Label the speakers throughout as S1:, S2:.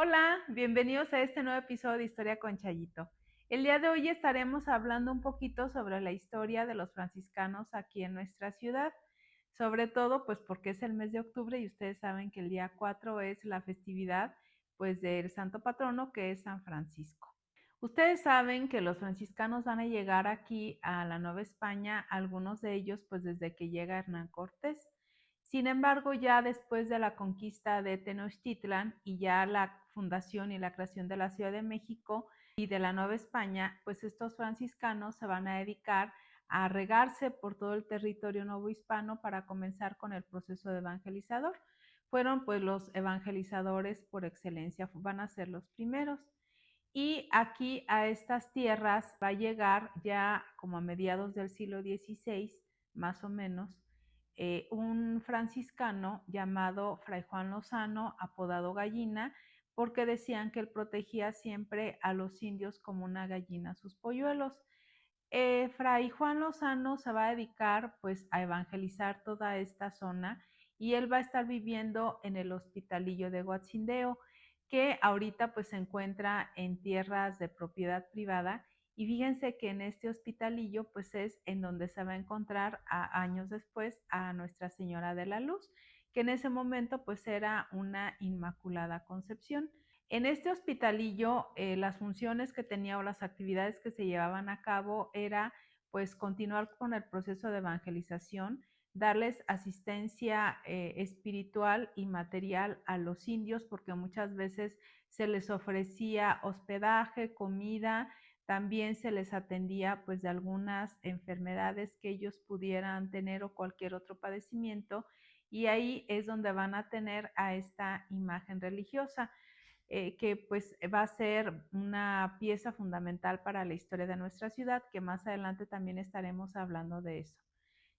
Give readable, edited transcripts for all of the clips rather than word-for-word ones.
S1: Hola, bienvenidos a este nuevo episodio de Historia con Chayito. El día de hoy estaremos hablando un poquito sobre la historia de los franciscanos aquí en nuestra ciudad, sobre todo pues porque es el mes de octubre y ustedes saben que el día 4 es la festividad pues del santo patrono que es San Francisco. Ustedes saben que los franciscanos van a llegar aquí a la Nueva España, algunos de ellos pues desde que llega Hernán Cortés. Sin embargo, ya después de la conquista de Tenochtitlan y ya la fundación y la creación de la Ciudad de México y de la Nueva España, pues estos franciscanos se van a dedicar a regarse por todo el territorio novohispano para comenzar con el proceso de evangelizador. Fueron pues los evangelizadores por excelencia, van a ser los primeros. Y aquí a estas tierras va a llegar ya como a mediados del siglo XVI, más o menos, un franciscano llamado Fray Juan Lozano, apodado Gallina, porque decían que él protegía siempre a los indios como una gallina a sus polluelos. Fray Juan Lozano se va a dedicar pues a evangelizar toda esta zona y él va a estar viviendo en el hospitalillo de Guatzindeo, que ahorita pues se encuentra en tierras de propiedad privada. Y fíjense que en este hospitalillo pues es en donde se va a encontrar años después a Nuestra Señora de la Luz, que en ese momento pues era una Inmaculada Concepción. En este hospitalillo, las funciones que tenía o las actividades que se llevaban a cabo era pues continuar con el proceso de evangelización, darles asistencia espiritual y material a los indios, porque muchas veces se les ofrecía hospedaje, comida, también se les atendía pues de algunas enfermedades que ellos pudieran tener o cualquier otro padecimiento, y ahí es donde van a tener a esta imagen religiosa que pues va a ser una pieza fundamental para la historia de nuestra ciudad, que más adelante también estaremos hablando de eso.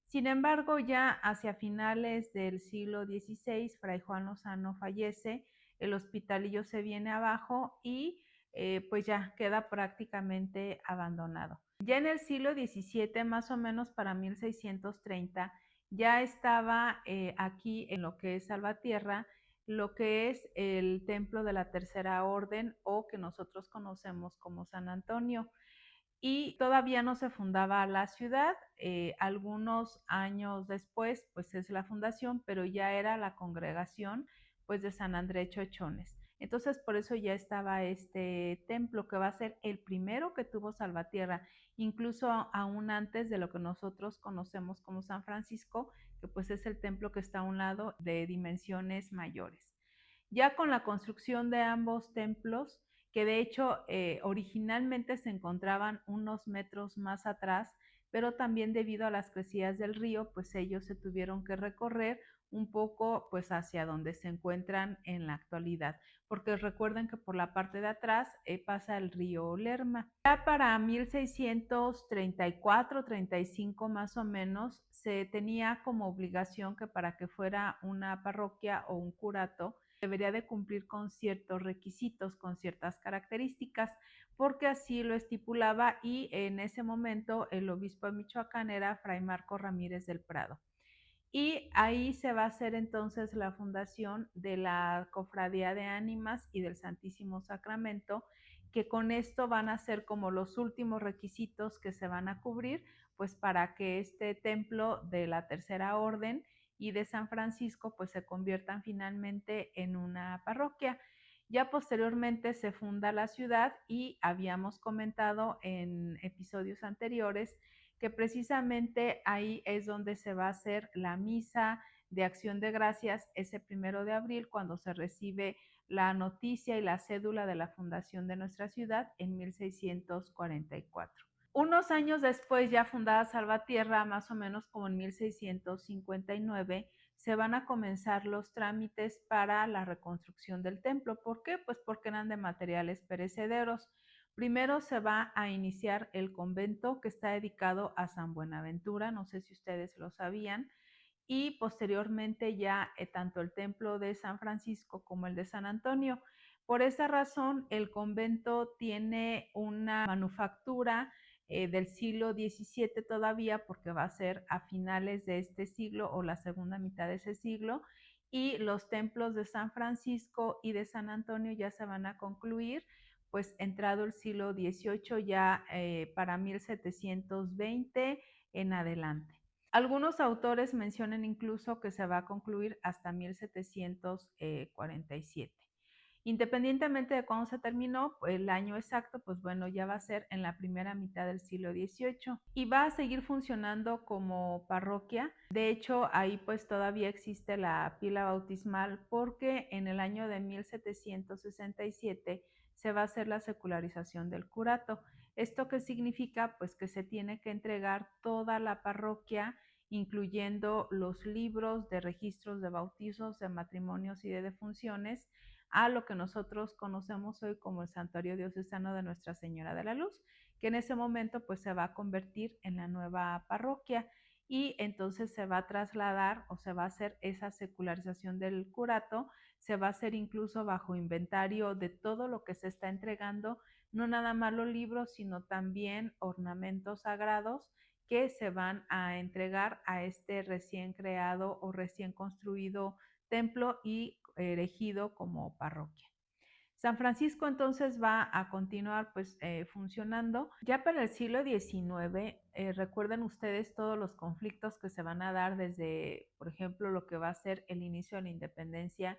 S1: Sin embargo, ya hacia finales del siglo XVI, Fray Juan Lozano fallece, el hospitalillo se viene abajo y pues ya queda prácticamente abandonado. Ya en el siglo XVII, más o menos para 1630, ya estaba aquí en lo que es Salvatierra, lo que es el templo de la Tercera Orden o que nosotros conocemos como San Antonio. Y todavía no se fundaba la ciudad, algunos años después pues es la fundación, pero ya era la congregación pues de San Andrés Chochones. Entonces por eso ya estaba este templo que va a ser el primero que tuvo Salvatierra, incluso aún antes de lo que nosotros conocemos como San Francisco, que pues es el templo que está a un lado de dimensiones mayores. Ya con la construcción de ambos templos, que de hecho originalmente se encontraban unos metros más atrás, pero también debido a las crecidas del río, pues ellos se tuvieron que recorrer un poco pues hacia donde se encuentran en la actualidad, porque recuerden que por la parte de atrás pasa el río Lerma. Ya para 1634-35 más o menos, se tenía como obligación que para que fuera una parroquia o un curato, debería de cumplir con ciertos requisitos, con ciertas características, porque así lo estipulaba y en ese momento el obispo de Michoacán era Fray Marco Ramírez del Prado. Y ahí se va a hacer entonces la fundación de la Cofradía de Ánimas y del Santísimo Sacramento, que con esto van a ser como los últimos requisitos que se van a cubrir, pues para que este templo de la Tercera Orden y de San Francisco pues se conviertan finalmente en una parroquia. Ya posteriormente se funda la ciudad y habíamos comentado en episodios anteriores que precisamente ahí es donde se va a hacer la misa de acción de gracias ese 1 de abril, cuando se recibe la noticia y la cédula de la fundación de nuestra ciudad en 1644. Unos años después, ya fundada Salvatierra, más o menos como en 1659, se van a comenzar los trámites para la reconstrucción del templo. ¿Por qué? Pues porque eran de materiales perecederos. Primero se va a iniciar el convento que está dedicado a San Buenaventura, no sé si ustedes lo sabían, y posteriormente ya tanto el templo de San Francisco como el de San Antonio. Por esa razón, el convento tiene una manufactura del siglo XVII todavía, porque va a ser a finales de este siglo o la segunda mitad de ese siglo, y los templos de San Francisco y de San Antonio ya se van a concluir, pues entrado el siglo XVIII ya para 1720 en adelante. Algunos autores mencionan incluso que se va a concluir hasta 1747. Independientemente de cuándo se terminó, el año exacto, pues bueno, ya va a ser en la primera mitad del siglo XVIII y va a seguir funcionando como parroquia. De hecho, ahí pues todavía existe la pila bautismal porque en el año de 1767 se va a hacer la secularización del curato. ¿Esto qué significa? Pues que se tiene que entregar toda la parroquia, incluyendo los libros de registros de bautizos, de matrimonios y de defunciones, a lo que nosotros conocemos hoy como el Santuario Diocesano de Nuestra Señora de la Luz, que en ese momento pues se va a convertir en la nueva parroquia y entonces se va a trasladar o se va a hacer esa secularización del curato, se va a hacer incluso bajo inventario de todo lo que se está entregando, no nada más los libros, sino también ornamentos sagrados que se van a entregar a este recién creado o recién construido templo y erigido como parroquia. San Francisco entonces va a continuar pues funcionando. Ya para el siglo XIX, recuerden ustedes todos los conflictos que se van a dar desde, por ejemplo, lo que va a ser el inicio de la independencia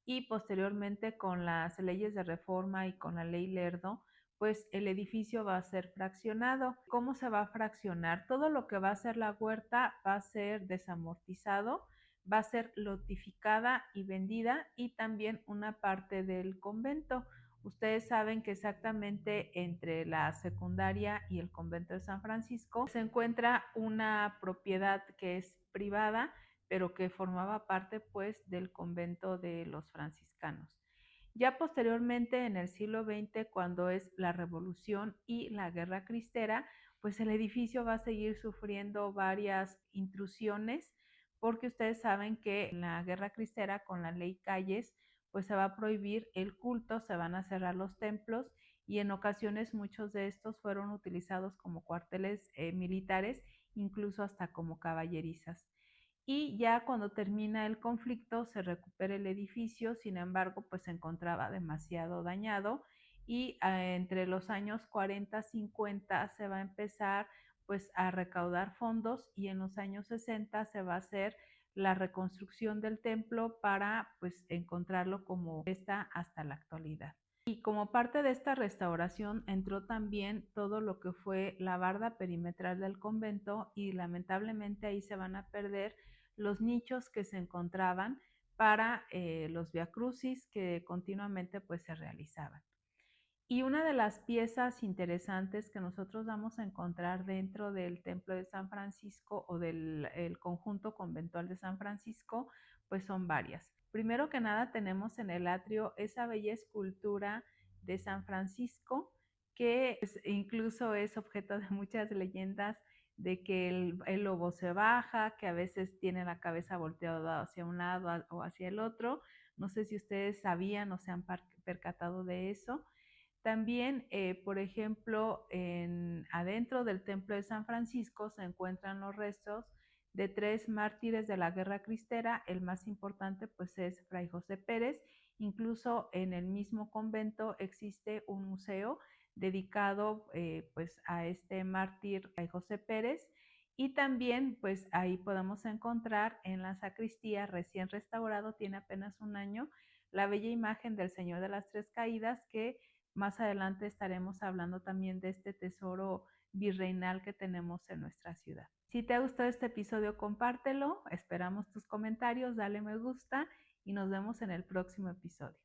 S1: y posteriormente con las leyes de reforma y con la ley Lerdo, pues el edificio va a ser fraccionado. ¿Cómo se va a fraccionar? Todo lo que va a ser la huerta va a ser desamortizado, va a ser lotificada y vendida y también una parte del convento. Ustedes saben que exactamente entre la secundaria y el convento de San Francisco se encuentra una propiedad que es privada, pero que formaba parte pues del convento de los franciscanos. Ya posteriormente, en el siglo XX, cuando es la Revolución y la Guerra Cristera, pues el edificio va a seguir sufriendo varias intrusiones, porque ustedes saben que en la Guerra Cristera, con la ley Calles, pues se va a prohibir el culto, se van a cerrar los templos y en ocasiones muchos de estos fueron utilizados como cuarteles militares, incluso hasta como caballerizas. Y ya cuando termina el conflicto se recupera el edificio, sin embargo, pues se encontraba demasiado dañado y entre los años 40, 50 se va a empezar pues a recaudar fondos y en los años 60 se va a hacer la reconstrucción del templo para pues encontrarlo como está hasta la actualidad. Y como parte de esta restauración entró también todo lo que fue la barda perimetral del convento y lamentablemente ahí se van a perder los nichos que se encontraban para los viacrucis que continuamente pues se realizaban. Y una de las piezas interesantes que nosotros vamos a encontrar dentro del Templo de San Francisco o del el conjunto conventual de San Francisco, pues son varias. Primero que nada tenemos en el atrio esa bella escultura de San Francisco que pues, incluso es objeto de muchas leyendas de que el lobo se baja, que a veces tiene la cabeza volteada hacia un lado o hacia el otro. No sé si ustedes sabían o se han percatado de eso. También, por ejemplo, adentro del Templo de San Francisco se encuentran los restos de tres mártires de la Guerra Cristera. El más importante pues es Fray José Pérez. Incluso en el mismo convento existe un museo dedicado pues a este mártir Fray José Pérez. Y también pues ahí podemos encontrar en la sacristía recién restaurado, tiene apenas un año, la bella imagen del Señor de las Tres Caídas que más adelante estaremos hablando también de este tesoro virreinal que tenemos en nuestra ciudad. Si te ha gustado este episodio, compártelo, esperamos tus comentarios, dale me gusta y nos vemos en el próximo episodio.